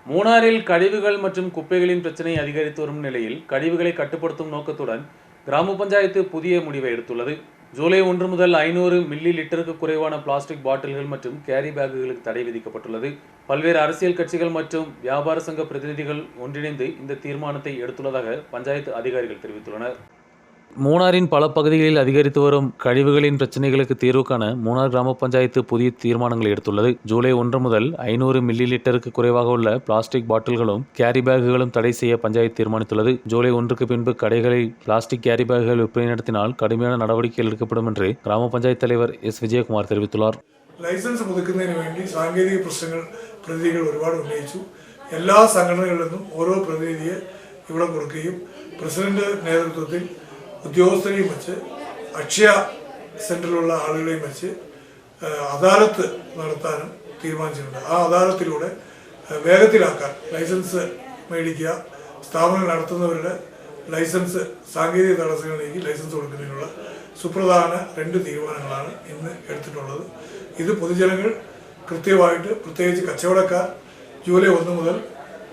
மூணாறில் கழிவுகள் மற்றும் குப்பைகளின் பிரச்சினை அதிகரித்து வரும் நிலையில் கழிவுகளை கட்டுப்படுத்தும் நோக்கத்துடன் கிராம பஞ்சாயத்து புதிய முடிவை எடுத்துள்ளது. ஜூலை 1 முதல் 500 மில்லி லிட்டருக்கு குறைவான பிளாஸ்டிக் பாட்டில்கள் மற்றும் கேரி பேக்குகளுக்கு தடை விதிக்கப்பட்டுள்ளது. பல்வேறு அரசியல் கட்சிகள் மற்றும் வியாபார சங்க பிரதிநிதிகள் ஒன்றிணைந்து இந்த தீர்மானத்தை எடுத்துள்ளதாக பஞ்சாயத்து அதிகாரிகள் தெரிவித்துள்ளனர். மூணாறின் பல பகுதிகளில் அதிகரித்து வரும் கழிவுகளின் பிரச்சினைகளுக்கு தீர்வு காண மூணார் கிராம பஞ்சாயத்து புதிய தீர்மானங்களை எடுத்துள்ளது. ஜூலை 1 முதல் 500 மில்லி லிட்டருக்கு குறைவாக உள்ள பிளாஸ்டிக் பாட்டில்களும் கேரி பேக்குகளும் தடை செய்ய பஞ்சாயத்து தீர்மானித்துள்ளது. ஜூலை 1க்கு பின்பு கடைகளில் பிளாஸ்டிக் கேரி பேக்குகள் விற்பனை நடத்தினால் கடுமையான நடவடிக்கைகள் எடுக்கப்படும் என்று கிராம பஞ்சாயத்து தலைவர் எஸ். விஜயகுமார் தெரிவித்துள்ளார். ലൈസൻസ് പുതുക്കുന്നതിന് വേണ്ടി സാങ്കേതിക പ്രശ്നങ്ങൾ പ്രതിനിധികൾ ഒരുപാട് ഉന്നയിച്ചു. എല്ലാ സംഘടനകളിൽ നിന്നും ഓരോ പ്രതിനിധിയെ ഇവിടെ കൊടുക്കുകയും പ്രസിഡന്റ് നേതൃത്വത്തിൽ ഉദ്യോഗസ്ഥരെയും വെച്ച് അക്ഷയ സെന്ററിലുള്ള ആളുകളെയും വെച്ച് അദാലത്ത് നടത്താനും തീരുമാനിച്ചിട്ടുണ്ട്. ആ അദാലത്തിലൂടെ വേഗത്തിലാക്കാൻ ലൈസൻസ് മേടിക്കുക, സ്ഥാപനങ്ങൾ നടത്തുന്നവരുടെ ലൈസൻസ് സാങ്കേതിക തടസ്സങ്ങൾ നീക്കി ലൈസൻസ് കൊടുക്കുന്നതിനുള്ള സുപ്രധാന 2 തീരുമാനങ്ങളാണ് ഇന്ന് എടുത്തിട്ടുള്ളത്. ഇത് പൊതുജനങ്ങൾ കൃത്യമായിട്ട്, പ്രത്യേകിച്ച് കച്ചവടക്കാർ ജൂലൈ 1 മുതൽ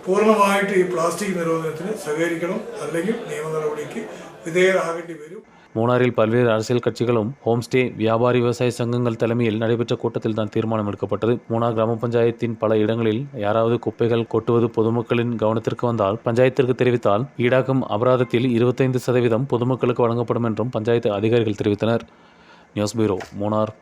പൂർണ്ണമായിട്ട് ഈ പ്ലാസ്റ്റിക് നിരോധനത്തിന് സഹകരിക്കണം, അല്ലെങ്കിൽ നിയമ നടപടിക്ക് വിധേയരാകേണ്ടി വരും. மூணாறில் பல்வேறு அரசியல் கட்சிகளும் ஹோம்ஸ்டே வியாபாரி விவசாய சங்கங்கள் தலைமையில் நடைபெற்ற கூட்டத்தில் தான் தீர்மானம் எடுக்கப்பட்டது. மூணார் கிராம பஞ்சாயத்தின் பல இடங்களில் யாராவது குப்பைகள் கொட்டுவது பொதுமக்களின் கவனத்திற்கு வந்தால் பஞ்சாயத்திற்கு தெரிவித்தால் ஈடாக்கும் அபராதத்தில் 25% பொதுமக்களுக்கு வழங்கப்படும் என்றும் பஞ்சாயத்து அதிகாரிகள் தெரிவித்தனர். News bureau, Munnar.